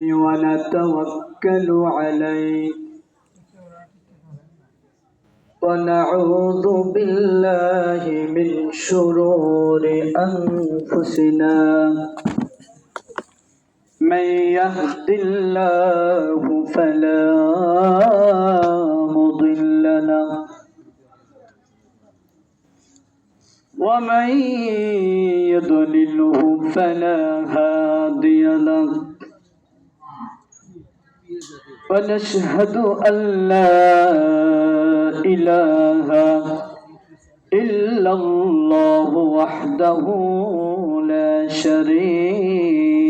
ونتوكل عليه ونعوذ بالله من شرور أنفسنا من يهد الله فلا مضل له ومن يضلله فلا هادي له ونشهد أن لا إله إلا الله وحده لا شريك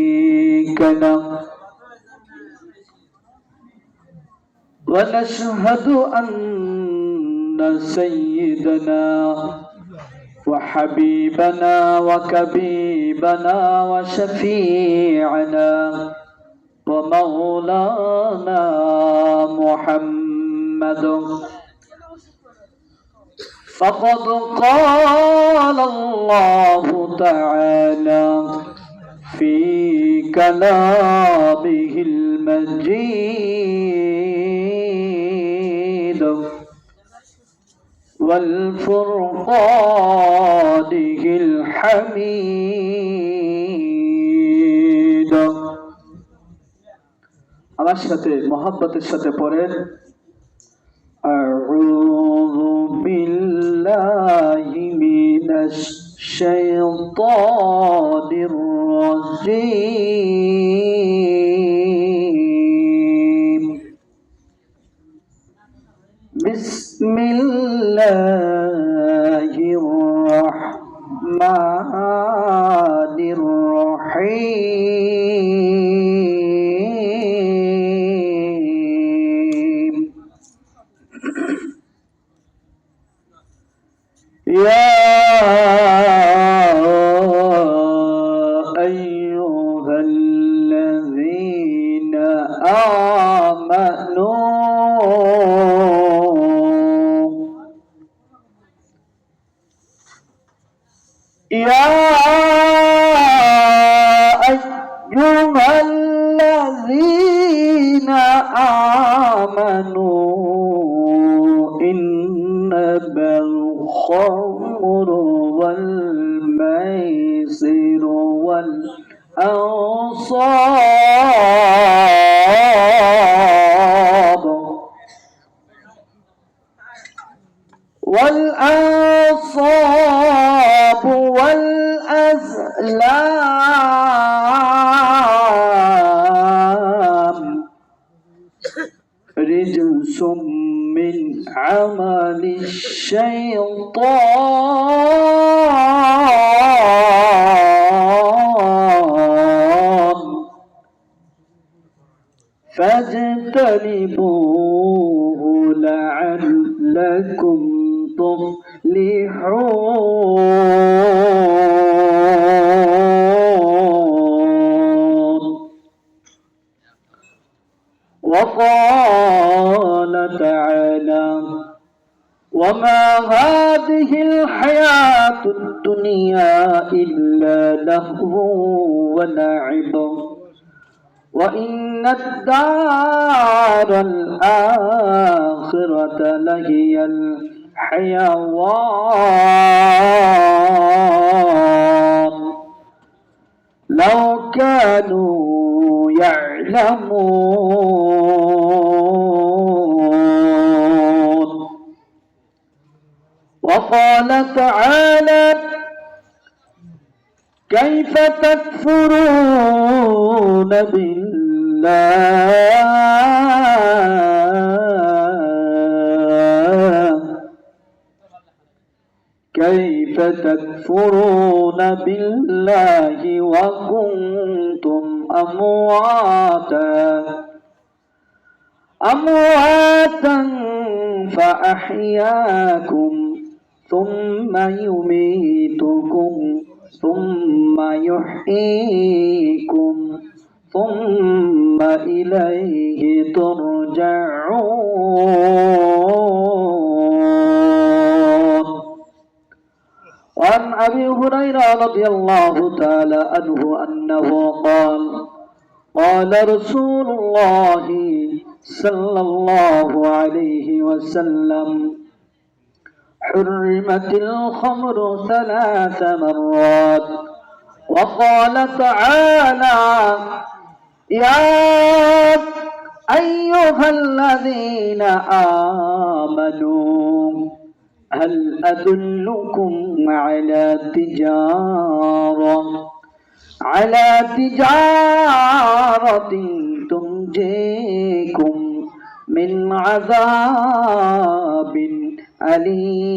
له ونشهد أن سيدنا وحبيبنا وكبيبنا وشفيعنا ومولانا محمد فقد قال الله تعالى في كلامه المجيد والفرقانه الحميد আমার সাথে মহব্বতের সাথে পড়েন আউযু বিল্লাহি মিনাশ শাইতানির রাজীম বিসমিল্লাহির রাহমানির রহিম يا أيها الذين آمنوا يا أيها الذين آمنوا إنما الخمر والميسر والأنصاب والأزلام رجس من عمل الشيطان فاجتنبوه لعلكم تفلحون وقال تعالى وما هذه الحياة الدنيا إلا لهو ولعب وإن الدار الآخرة لهي الحيوان لو كانوا يعلمون وقال تعالى كيف تكفرون بالله كيف تكفرون بالله وكنتم أمواتا فأحياكم ثم يميتكم ثم يحييكم ثم إليه ترجعون وعن أبي هريرة رضي الله تعالى عنه أنه قال قال رسول الله صلى الله عليه وسلم حرمت الخمر 3 مرات. وقال تعالى يا أيها الذين آمنوا هل أدلكم على تجارة تنجيكم من عذاب أليم.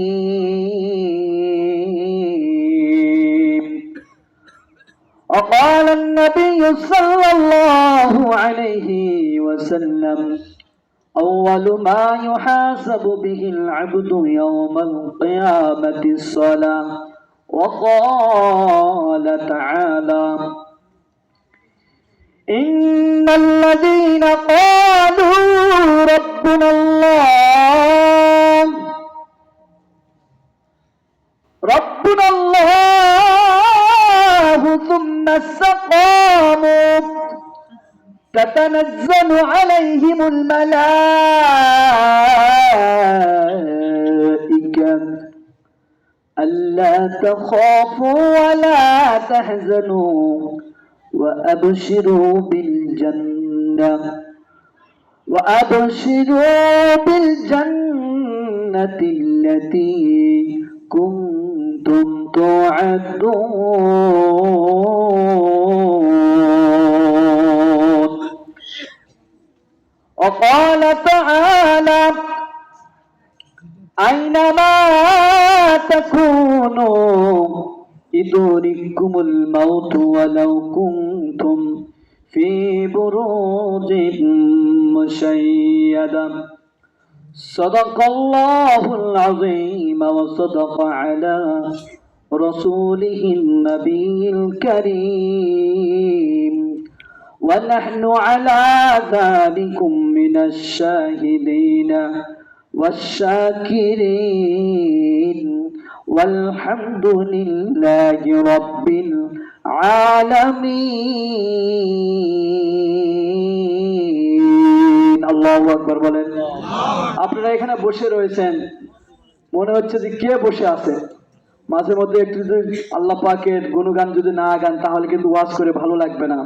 وقال النبي صلى الله عليه وسلم أول ما يحاسب به العبد يوم القيامة الصلاة. وقال تعالى إن الذين قالوا ربنا الله ثم استقاموا تتنزل عليهم الملائكة ألا تخافوا ولا تحزنوا وأبشروا بالجنة التي كنتم توعدون. وقال تعالى أينما تكونوا يدرككم الموت ولو كنتم في بروج مشيدة. صدق الله العظيم وصدق على رسوله النبي الكريم ونحن على ذلكم من الشاهدين والشاكرين والحمد لله رب العالمين. আল্লাহু আকবার বলেন। আপনারা এখানে বসে রয়েছেন, মনে হচ্ছে যে কে বসে আছে। মাঝে মধ্যে একটু যদি আল্লাহ পাকের গুণগান যদি না গান তাহলে কিন্তু ওয়াজ করে ভালো লাগবে না,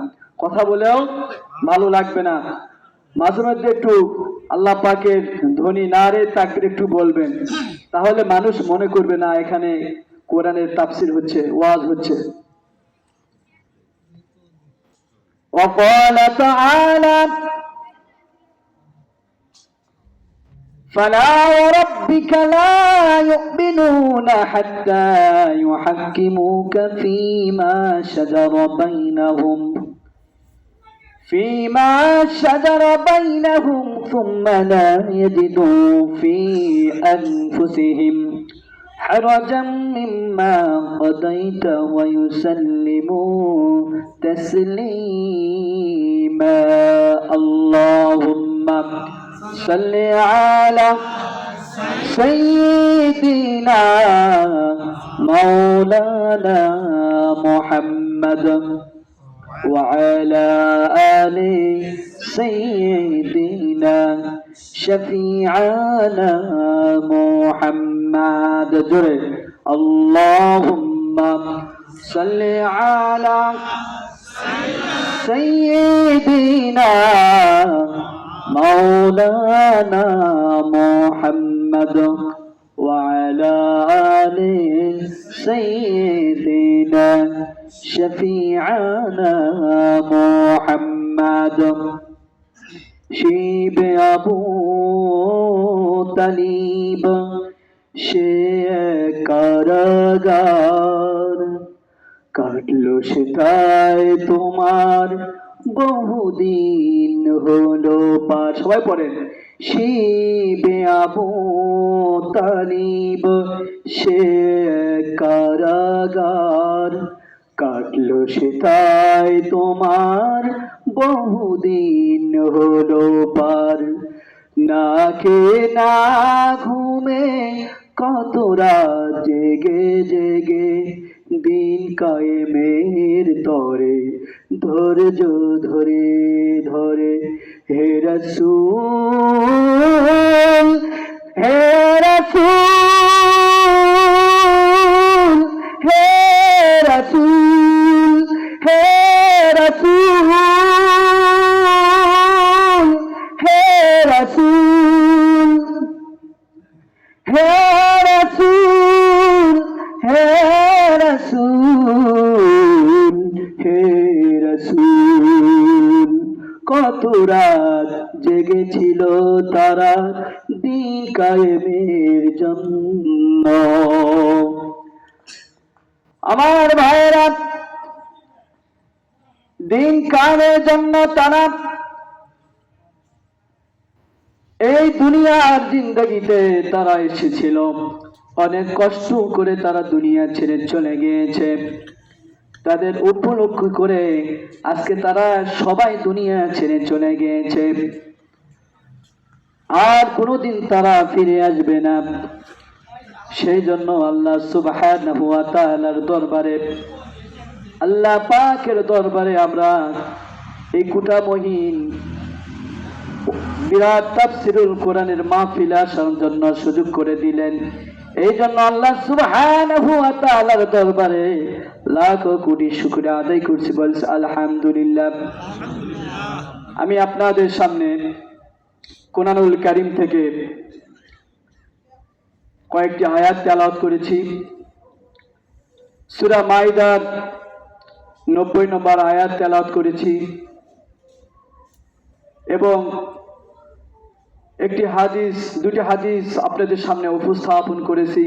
কথা বলেও ভালো লাগবে না। মাঝে মধ্যে একটু আল্লাহ পাকের ধ্বনি নারে তাকবীর একটু বলবেন, তাহলে মানুষ মনে করবে না এখানে কোরআনের তাফসীর হচ্ছে, ওয়াজ হচ্ছে। وقال تعالى فلا وربك لا يؤمنون حتى يحكموك فيما شجر بينهم ثم لا يجدوا في أنفسهم حرجا مما قضيت ويسلموا تسليما. اللهم صل على سيدنا مولانا محمد وعلى آل سيدنا شفيعنا محمد. اللهم صل على سيدنا مولانا محمد وعلى آل سيدنا شفيعنا محمد. শিব আবু তালিব সে কারাগার, কাটলো সেটায় তোমার বহুদিন হলো পার। সবাই পড়েন শিব আবু তালিব সে কারাগার, কাটলো সেটায় তোমার বহুদিন হলো পার। না খেয়ে না ঘুমে কত রাত জেগে জেগে দিন কায়েমের তরে ধৈর্য ধরে ধরে হে রাসূল হে রাসূল হে রাসূল হে রাসূল হে রাসূল হে রাসূল হে রাসূল হে রাসূল কত রাত জেগেছিল তারা দিন কায়েমের জন্য। আমার ভাইরা, দিন কায়েমের জন্য তারা এই দুনিয়ার জিন্দগিতে তারা এসেছিল, অনেক কষ্ট করে তারা দুনিয়া ছেড়ে চলে গিয়েছে। তাদের উপলক্ষ করে আজকে তারা সবাই দুনিয়া ছেড়ে চলে গিয়েছে, আর কোনোদিন তারা ফিরে আসবে না। সেই জন্য আল্লাহ সুবহানাহু ওয়া তাআলার দরবারে, আল্লাহ পাকের দরবারে আমরা এই কুটামহীন বিরাট তাফসীরুল কোরআনের মাহফিল আসার জন্য সুযোগ করে দিলেন। এই জন্য আল্লাহ সুবহানাহু ওয়া তাআলার দরবারে লাখ কোটি শুকরিয়া আদায় করছি, বলছি আলহামদুলিল্লাহ। আমি আপনাদের সামনে কোরআনুল কারীম থেকে কয়েকটি আয়াত তেলাওয়াত করেছি। সূরা মাইদার 90 নম্বর আয়াত তেলাওয়াত করেছি এবং একটি হাদিস, দুটি হাদিস আপনাদের সামনে উপস্থাপন করেছি।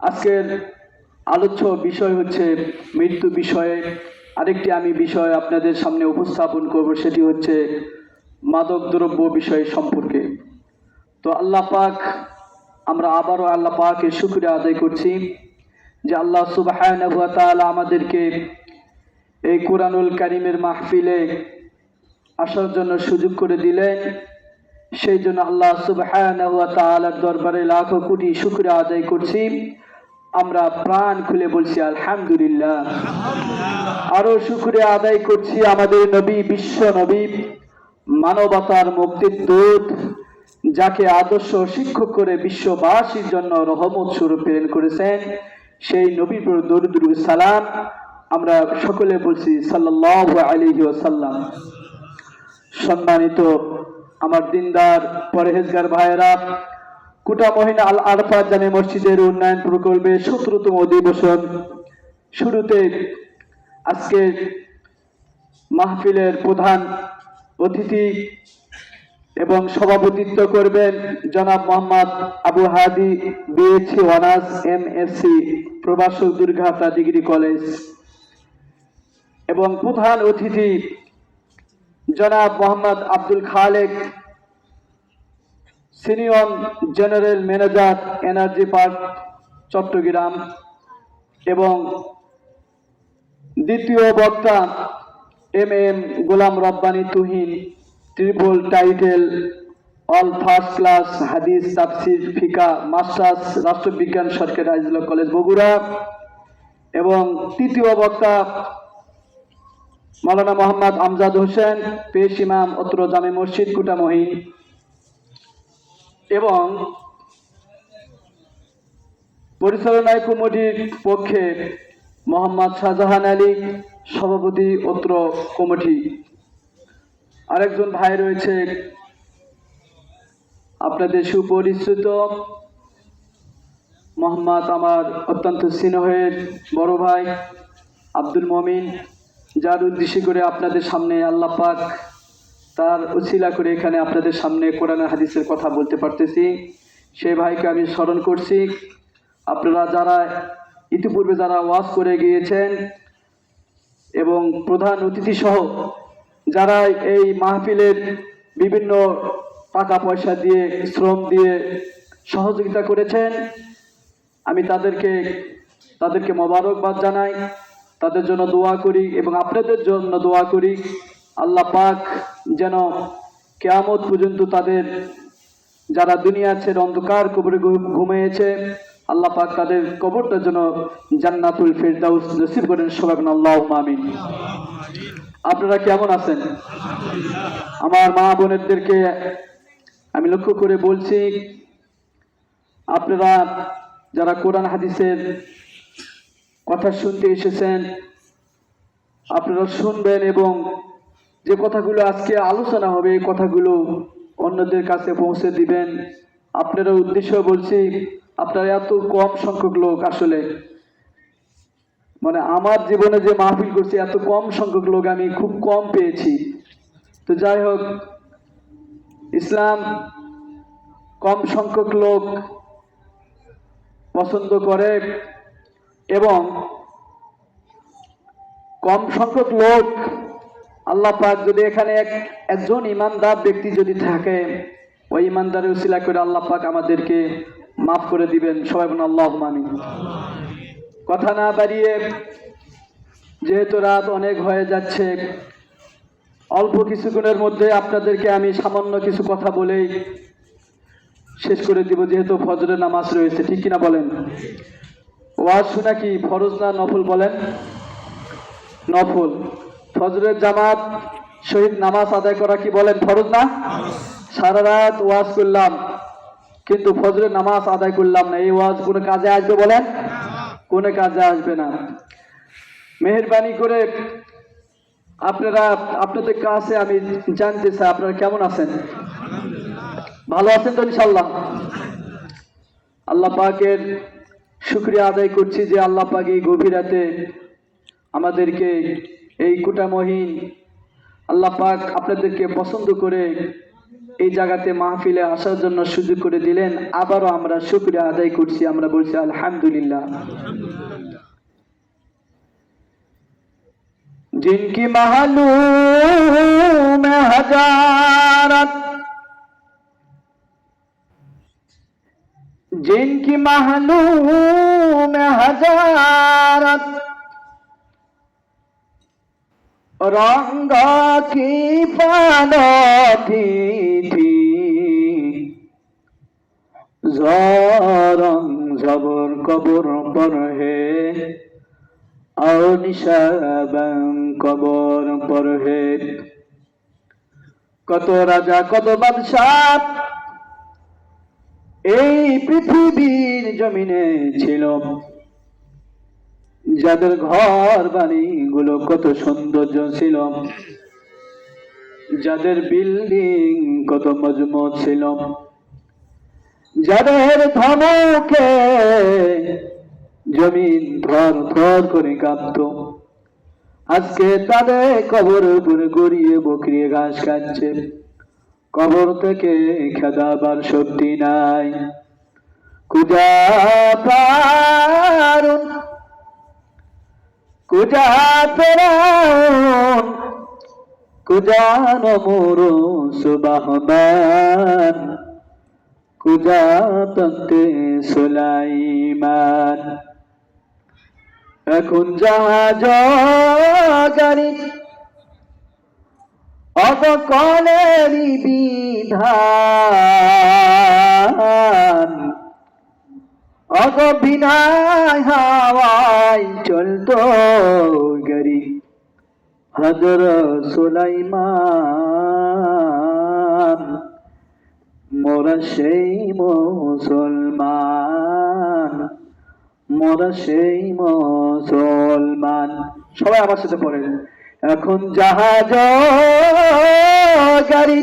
আজকের আলোচ্য বিষয় হচ্ছে মৃত্যু বিষয়ে। আরেকটি আমি বিষয় আপনাদের সামনে উপস্থাপন করব, সেটি হচ্ছে মাদক দ্রব্য বিষয় সম্পর্কে। তো আল্লাহ পাক, আমরা আবারও আল্লাহ পাকের শুকরিয়া আদায় করছি যে আল্লাহ সুবহানাহু ওয়া তাআলা আমাদেরকে এই কোরআনুল কারীমের মাহফিলে আসার জন্য সুযোগ করে দিলেন। সেই জন্য আল্লাহ সুবহানাহু ওয়া তাআলার দরবারে লাখ কোটি শুকরিয়া আদায় করছি। আমরা প্রাণ খুলে বলছি আলহামদুলিল্লাহ। আরো শুকরিয়া আদায় করছি আমাদের নবী, বিশ্ব নবী, মানবতার মুক্তির দূত, যাকে আদর্শ শিক্ষক করে বিশ্ববাসীর জন্য রহমত স্বরূপ প্রেরণ করেছেন, সেই নবীর উপর দরুদ সালাম আমরা সকলে বলছি সাল্লাল্লাহু আলাইহি ওয়াসাল্লাম। সম্মানিত আমার দিনদার পরহেজগার ভাইয়েরা, কুটামহিন আল আরফাত জামে মসজিদের উন্নয়ন প্রকল্পে 17তম অধিবেশন শুরুতে আজকে মাহফিলের প্রধান অতিথি এবং সভাপতিত্ব করবেন জনাব Mohammad Abu Hadi, BSc honours, MSc, প্রভাষক, দুর্গাহাটা ডিগ্রি কলেজ। এবং প্রধান অতিথি জনাব Mohammad Abdul Khalek, senior general manager, energy park, Chattogram. এবং দ্বিতীয় বক্তা M Golam Rabbani Tuhin, triple title, all first class, হাদিস, তাফসির, ফিকা, মাস্টার্স, রাষ্ট্রবিজ্ঞান, সরকারি হাইজুল্লাহ কলেজ, বগুড়া। এবং তৃতীয় বক্তা মাওলানা মোহাম্মদ আমজাদ হোসেন, পেশ ইমাম, অত্র জামে মসজিদ, কুটামহিন। এবং পরিচালনা কমিটির পক্ষে মোহাম্মদ শাহজাহান আলী, সভাপতি, অত্র কমিটি। আরেকজন ভাই রয়েছে আপনাদের সুপরিচিত, মোহাম্মদ, আমার অত্যন্ত স্নেহের বড় ভাই আব্দুল মমিন, যার উদ্দেশ্য করে আপনাদের সামনে আল্লাহ পাক তার উছিলা করে এখানে আপনাদের সামনে কোরআন হাদিসের কথা বলতে পারতেছি। সেই ভাইকে আমি স্মরণ করছি। আপনারা যারা ইতিপূর্বে যারা ওয়াজ করে গিয়েছেন এবং প্রধান অতিথি সহ যারা এই মাহফিলের বিভিন্ন টাকা পয়সা দিয়ে, শ্রম দিয়ে সহযোগিতা করেছেন, আমি তাদেরকে মোবারকবাদ জানাই, তাদের জন্য দোয়া করি এবং আপনাদের জন্য দোয়া করি। আল্লাহ পাক যেন কিয়ামত পর্যন্ত তাদের, যারা দুনিয়া ছেড়ে অন্ধকার কবরে ঘুমিয়েছে, আল্লাহ পাক তাদের কবরটার জন্য জান্নাতুল ফেরদাউস নসিব করেন, সবাই বলেন আল্লাহুম্মা আমিন। আপনারা কেমন আছেন? আমার মা বোনেরদেরকে আমি লক্ষ্য করে বলছি, আপনারা যারা কোরআন হাদিসের কথা শুনতে এসেছেন, আপনারা শুনবেন এবং যে কথাগুলো আজকে আলোচনা হবে এই কথাগুলো অন্যদের কাছে পৌঁছে দিবেন। আপনারা উদ্দেশ্য বলছি, আপনারা এত কম সংখ্যক লোক, আসলে মানে আমার জীবনে যে মাহফিল করছি এত কম সংখ্যক লোক আমি খুব কম পেয়েছি। তো যাই হোক, ইসলাম কম সংখ্যক লোক পছন্দ করে এবং কম সংখ্যক লোক আল্লাহ পাক যদি এখানে একজন ইমানদার ব্যক্তি যদি থাকে, ওই ইমানদারের উসিলা করে আল্লাহ পাক আমাদেরকে মাফ করে দিবেন, সবাই বলেন আল্লাহুম্মা আমিন। কথা না বাড়িয়ে, যেহেতু রাত অনেক হয়ে যাচ্ছে, অল্প কিছুক্ষণের মধ্যে আপনাদেরকে আমি সামান্য কিছু কথা বলেই শেষ করে দিব, যেহেতু ফজরের নামাজ রয়েছে, ঠিক কিনা বলেন? ওয়াজ শোনা কি ফরজ না নফল বলেন? নফল। ফজরের জামাত শহীদ নামাজ আদায় করা কি বলেন ফরজ না? সারা রাত ওয়াজ করলাম কিন্তু ফজরের নামাজ আদায় করলাম না, এই ওয়াজ কোনো কাজে আসবে বলেন? কোনো কাজে আসবে না। মেহেরবানি করে আপনারা, আপনাদের কাছে আমি জানতে চাই আপনারা কেমন আছেন? ভালো আছেন তো ইনশাআল্লাহ? আল্লাহ পাকের শুকরিয়া আদায় করছি যে আল্লাহ পাক এই গভীর রাতে আমাদেরকে এই কুটামহীন আল্লাহ পাক আপনাদেরকে পছন্দ করে এই জায়গাতে মাহফিলে আসার জন্য সুযোগ করে দিলেন। আবারও আমরা শুকরিয়া আদায় করছি, আমরা বলছি আলহামদুলিল্লাহ। जिनकी मालूम हजारत, जिनकी मालूम हजारत, रंग की पालती थी, ज़रंग ज़बर कब्र पर है और निशाबन कबर पर है। কত রাজা কত বাদশাহ এই পৃথিবীর জমিনে ছিল, যাদের ঘর বাড়ি গুলো কত সৌন্দর্য ছিল, যাদের বিল্ডিং কত মজবুত ছিল, যাদের ধমকে জমিন থর থর করে কাঁপত, আজকে তাদের কবরের উপরে গড়িয়ে বকরিয়ে ঘাস খাচ্ছে। কবর থেকে খেদাবার শক্তি নাই। কুজা পারুন কুজা ফেরাউন কুজা নমরু সুবাহমান কুজা তন্তে সুলাইমান। এখন জাহাজ গাড়ি অবকলেরই বিধান, অগবিনায় হাওয়ায় চলতো গাড়ি হযরত সুলাইমান। মোরা সেই মুসলমান, মোরা সেই মুসলমান। সবাই আমার সাথে পড়েন। এখন জাহাজ গাড়ি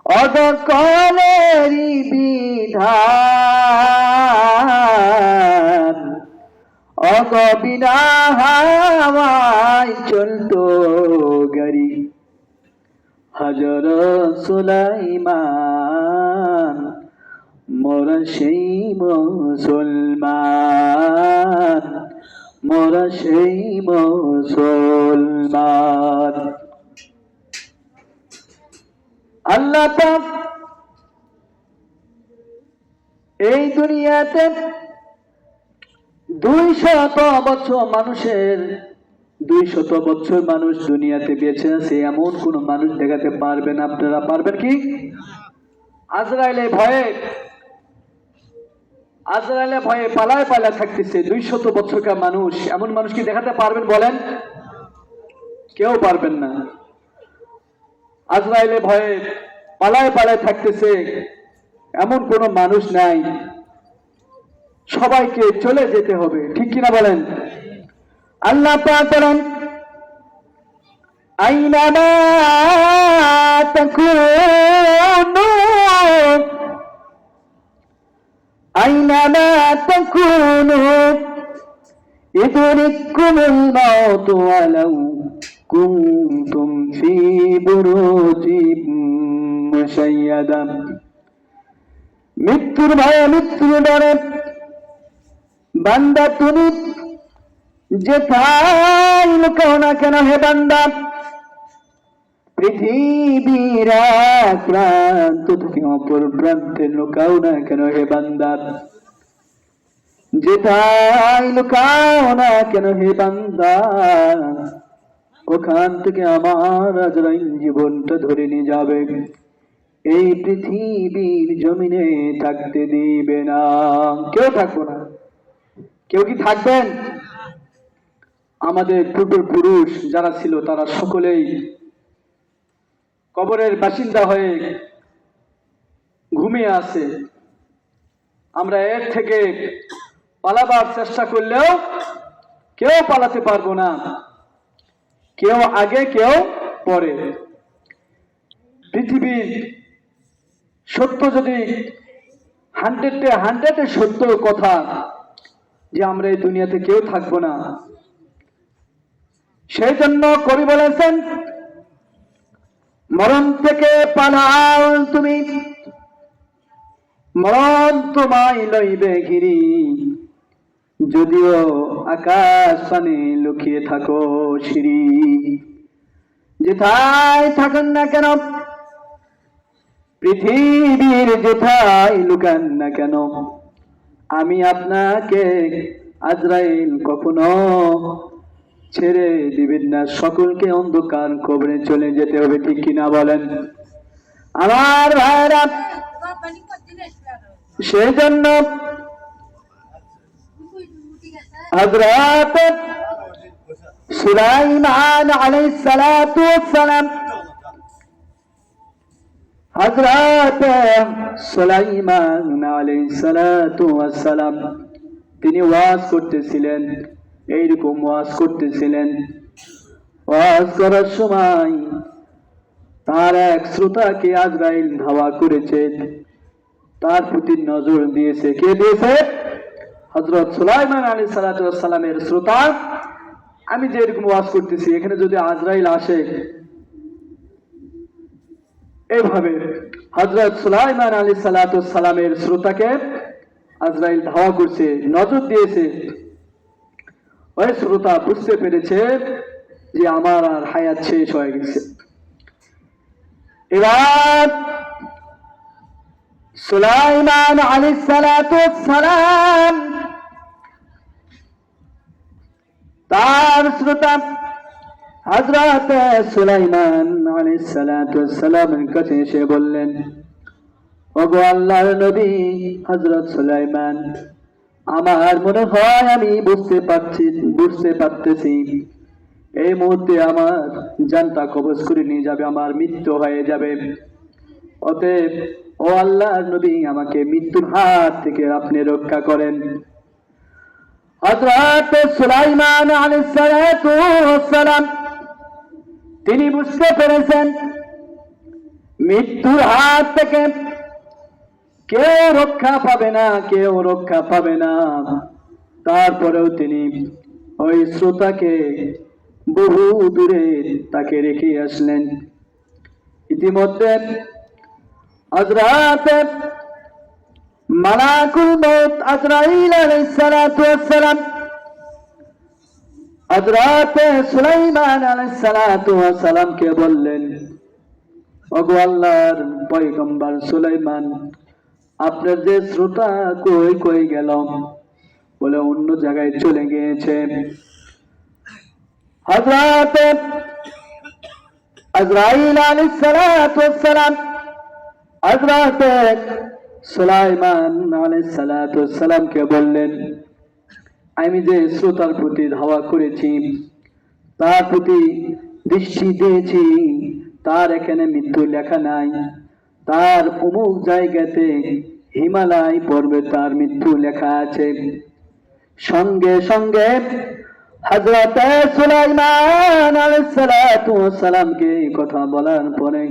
অদকলেরই বিধান, অগবিনা হাওয়ায় চলতো গাড়ি হযরত সুলাইমান। মোরা সেই মুসলমান, মোরা সেই মুসলমান। আল্লাহ পাক এই দুনিয়াতে 200 বছর মানুষের 200 বছর মানুষ দুনিয়াতে বেঁচে আছে, এমন কোন মানুষ দেখাতে পারবেন? আপনারা পারবেন কি? আজরাইলের ভয়ে আজরাইলে ভয়ে পালায় পালায় থাকতেছে। 200 বছরকার মানুষ, এমন মানুষ কি দেখাতে পারবেন বলেন? কেউ পারবেন না। আজরাইলে ভয়ে পালায় পালায় থাকতেছে, এমন কোন মানুষ নাই। সবাইকে চলে যেতে হবে, ঠিক কিনা বলেন? আল্লাহ পাক বলেন, আইনামা তাকুনু আইনামা তাকুনু ইদরিকুমুল মাউত ওয়ালাউ কুনতুম ফি বুরুজিম মুশাইয়াদা। মৃত্যুর ভয়ে মৃত্যুর ডরে বান্দা তুমি যেথায় লুকাও না কেন হে বান্দা, পৃথিবীর এক প্রান্ত থেকে অপর প্রান্তে লুকাও না কেন হে বান্দা, যেথায় লুকাও না কেন হে বান্দা, ওখান থেকে আমার আজরাইল জীবনটা ধরে নিয়ে যাবে। এই পৃথিবীর জমিনে থাকতে দিবে না। কেউ থাকবো না। কেউ কি থাকবেন? আমাদের পূর্বপুরুষ যারা ছিল তারা সকলেই কবরের বাসিন্দা হয়ে ঘুমিয়ে আছে। আমরা এর থেকে পালাবার চেষ্টা করলেও কেউ পালাতে পারবো না। কেউ আগে কেউ পরে। পৃথিবীর সত্য যদি 100 সত্য কথা যে আমরা এই দুনিয়াতে কেউ থাকবো না। সেই জন্য কবি বলেছেন, মরণ থেকে পালাও তুমি, মরণ তোমায় লইবে ঘিরি, যদিও আকাশ পানে লুকিয়ে থাকো সিঁড়ি। যেথায় থাকেন না কেন, পৃথিবীর যেথায় লুকান না কেন, আমি আপনাকে আজরাইল কখনো ছেড়ে দিবেন না। সকলকে অন্ধকার কবরে চলে যেতে হবে, ঠিক কিনা বলেন? আমার ভাইরা, সেই জন্য হযরত সুলাইমান আলাইহিস সালাতু ওয়াস সালাম, হযরত সুলাইমান আলাইহিস সালাতু ওয়াস সালাম তিনি ওয়াজ করতেছিলেন। এইরকম ওয়াজ করতেছিলেন। ওয়াজ করার সময় তার এক শ্রোতাকে আজরাইল ধাওয়া করেছে। তার প্রতি নজর দিয়েছে। কে দিয়েছে? হযরত সুলাইমান আলাইহিস সালাতু ওয়াস সালামের শ্রোতা। আমি যে এরকম ওয়াজ করতেছি, এখানে যদি আজরাইল আসে, এইভাবে হযরত সুলাইমান আলাইহিস সালাতু ওয়াস সালামের শ্রোতাকে আজরাইল ধাওয়া করছে, নজর দিয়েছে। ওই শ্রোতা বুঝতে পেরেছে যে আমার আর হায়াত শেষ হয়ে গেছে। এবার সুলাইমান আলাইহিস সালাতু ওয়াস সালাম তার শ্রোতা হযরত সুলাইমান আলাইহিস সালাতু ওয়াস সালামের কাছে এসে বললেন, ওগো আল্লাহর নবী হযরত সুলাইমান, আমার মনে হয় আমি বুঝতে পারতেছি এই মুহূর্তে আমার জানটা কবজ করে নিয়ে যাবে, আমার মৃত্যু হয়ে যাবে। অতএব ও আল্লাহর নবী, আমাকে মৃত্যুর হাত থেকে আপনি রক্ষা করেন। হযরত সুলাইমান আলাইহিস সালাতু ওয়াস সালাম তিনি বুঝতে পেরেছেন মৃত্যুর হাত থেকে কেউ রক্ষা পাবে না, কেউ রক্ষা পাবে না। তারপরেও তিনি ওই শ্রোতাকে বহু দূরে তাকে রেখে আসলেন। ইতিমধ্যে হযরত মালাকুল মউত আজরাইল আলাইহিস সালাতু ওয়াস সালাম হযরত সুলাইমান আলাইহিস সালাতু ওয়াস সালামকে বললেন, ওগো আল্লাহর পয়গম্বর সুলাইমান, আপনার যে শ্রোতা কই গেল? বলে অন্য জায়গায় চলে গিয়েছে। হযরত আজরাইল আলাইহিস সালাতু ওয়াস সালাম হযরত সুলাইমান আলাইহিস সালাতু ওয়াস সালামকে বললেন, আমি যে শ্রোতার প্রতি ধাওয়া করেছি, তার প্রতি দৃষ্টি দিয়েছি, তার এখানে মৃত্যু লেখা নাই, তার অমুক জায়গাতে হিমালয় পর্বে তার মৃত্যু লেখা আছে। সঙ্গে সঙ্গে হযরত সুলাইমান আলাইহিস সালাতু ওয়াস সালামকে এই কথা বলার পরে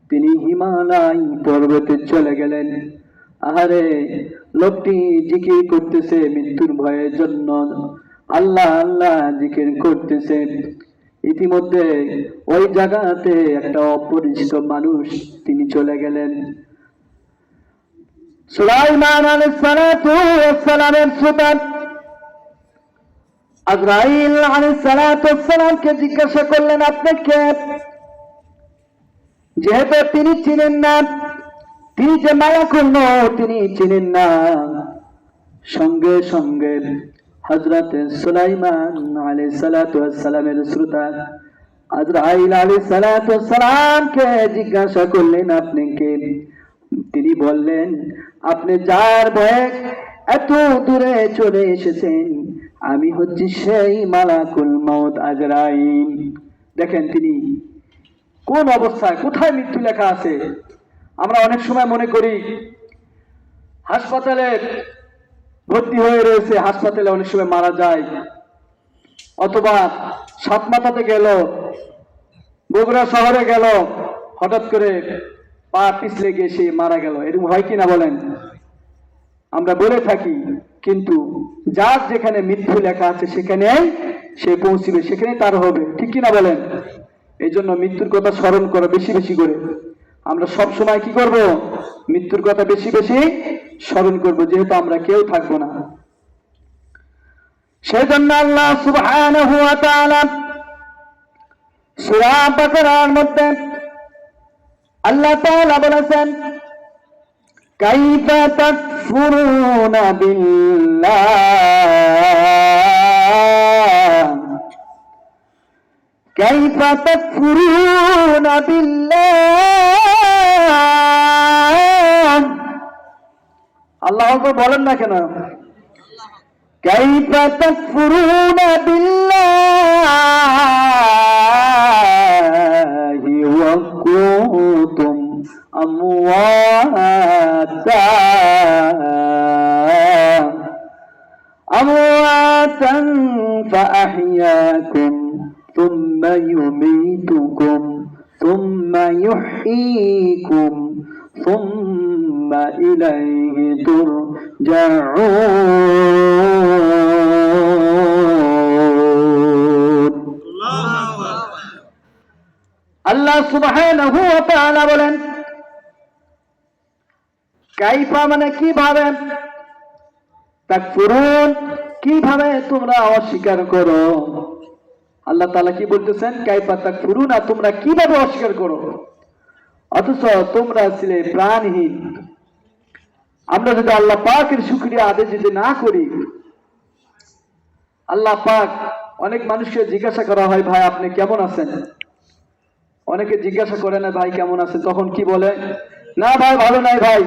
তিনি হিমালয় পর্বতে চলে গেলেন। আহারে, লোকটি জিকির করতেছে মৃত্যুর ভয়ের জন্য, আল্লাহ আল্লাহ জিকির করতেছে। ইতিমধ্যে ওই জায়গাতে একটা অপরিচিত মানুষ তিনি চলে গেলেন। সুলাইমান আলাইহিস সালাতু ওয়াস সালামের শ্রোতা আজরাইল আলাইহিস সালাতু ওয়াস সালামকে জিজ্ঞাসা করলেন, আপনি কে? যেহেতু তিনি চিনেন না, তিনি যে মালাকুল মউত তিনি চিনেন না, সঙ্গে সঙ্গে হযরত সুলাইমান আলাইহিস সালাতু ওয়াস সালামের শ্রোতা আজরাইল আলাইহিস সালাতু ওয়াস সালামকে জিজ্ঞাসা করলেন, আপনি কে? তিনি বললেন, আপনি যার ভয়ে এত দূরে চলে এসেছেন, আমি হচ্ছি সেই মালাকুল মউত আজরাইল। দেখেন তিনি কোন অবস্থায়, কোথায় মৃত্যু লেখা আছে। আমরা অনেক সময় মনে করি হাসপাতালে ভর্তি হয়ে রয়েছে, হাসপাতালে অনেক সময় মারা যায়, অথবা সাতমাথাতে গেল, বগুড়া শহরে গেল, হঠাৎ করে পা পিছলে গিয়ে সে মারা গেল, এরকম হয় কিনা বলেন? আমরা বলে থাকি, কিন্তু যার যেখানে মৃত্যু লেখা আছে সেখানে সে পৌঁছিবে, সেখানে তার হবে, ঠিক কিনা বলেন? এই জন্য মৃত্যুর কথা স্মরণ করো বেশি বেশি করে। আমরা সব সময় কি করব? মৃত্যুর কথা বেশি বেশি স্মরণ করব, যেহেতু আমরা কেউ থাকবো না। সেজন্য আল্লাহ সুবহানাহু ওয়া তাআলা সূরা বাকারার মধ্যে আল্লাহ তাআলা বলেছেন, কাইফা তাকফুরুনা বিল্লাহ, কাইফা তাকফুরুনা বিল্লাহ। আল্লাহ আকবার বলেন না কেন? কাইফা তাকফুরুনা বিল্লাহি ওয়া কুনতুম আমওয়াতা আমওয়াতান ফাআহইয়াকুম থুম্মা ইউমীতুকুম থুম্মা ইউহয়ীকুম থুম্মা ইলাইহি তুরজাউন। আল্লাহ সুবহানাহু ওয়া তাআলা বলেন, কাইফা মানে কিভাবে, তাকফুরুন কিভাবে তোমরা অস্বীকার করো। আল্লাহ তাআলা কি বলতেছেন? কাইফা তাকফুরুনা, তোমরা কিভাবে অস্বীকার করো, অথচ তোমরা ছিলে প্রাণহীন। আমরা যদি আল্লাহ পাকের শুকরিয়া আদায় যদি না করি, আল্লাহ পাক, অনেক মানুষকে জিজ্ঞাসা করা হয়, ভাই আপনি কেমন আছেন? অনেকে জিজ্ঞাসা করে না, ভাই কেমন আছেন? তখন কি বলে? না ভাই ভালো নাই ভাই,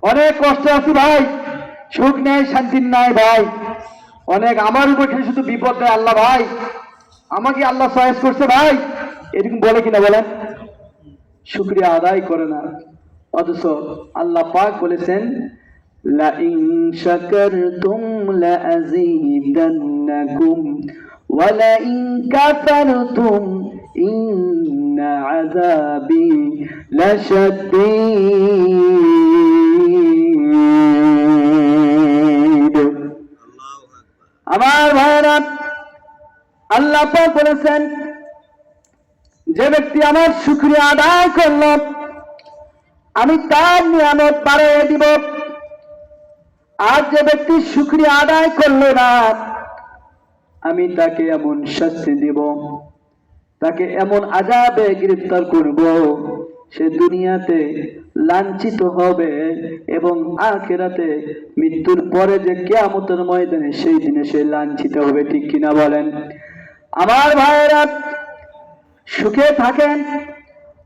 অনেক কষ্টে আছি ভাই, সুখ নেই শান্তি নাই ভাই, অনেক আমার উপর শুধু বিপদ দেয় আল্লাহ ভাই, আমাকে আল্লাহ সহায় করছে ভাই, এরকম বলে কিনা বলেন? শুকরিয়া আদায় করে না। অথচ আল্লাহ পাক বলেছেন, লা ইন শাকারতুম লা আযীদান্নাকুম ওয়া লা ইন কাফারতুম ইন্না আযাবি লাশাদীদ। আমার ভাইরা, আল্লাহ পাক বলেছেন, যে ব্যক্তি আমার শুকরিয়া আদায় করল, আমি তার নিয়ামত বাড়িয়ে দিব। আর যে ব্যক্তি শুকরিয়া আদায় করলো না, আমি তাকে এমন শাস্তি দিব, তাকে এমন আযাবে গ্রেফতার করব, সে দুনিয়াতে লাঞ্ছিত হবে এবং আখিরাতে মৃত্যুর পরে যে কিয়ামতের ময়দানে সেই দিনে সে লাঞ্ছিত হবে, ঠিক কিনা বলেন? আমার ভাইয়েরা, সুখে থাকেন,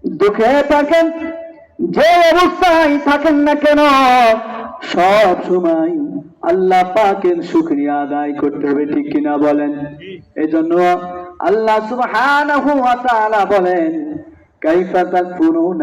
দুঃখে থাকেন, যে অবস্থায় থাকেন না কেন সব সময় আল্লাহ পাকের শুকরিয়া আদায় করতে হবে, ঠিক কিনা বলেন? এজন্য আল্লাহ সুবহানাহু ওয়া তাআলা বলেন কাইফা তাকফুরুনা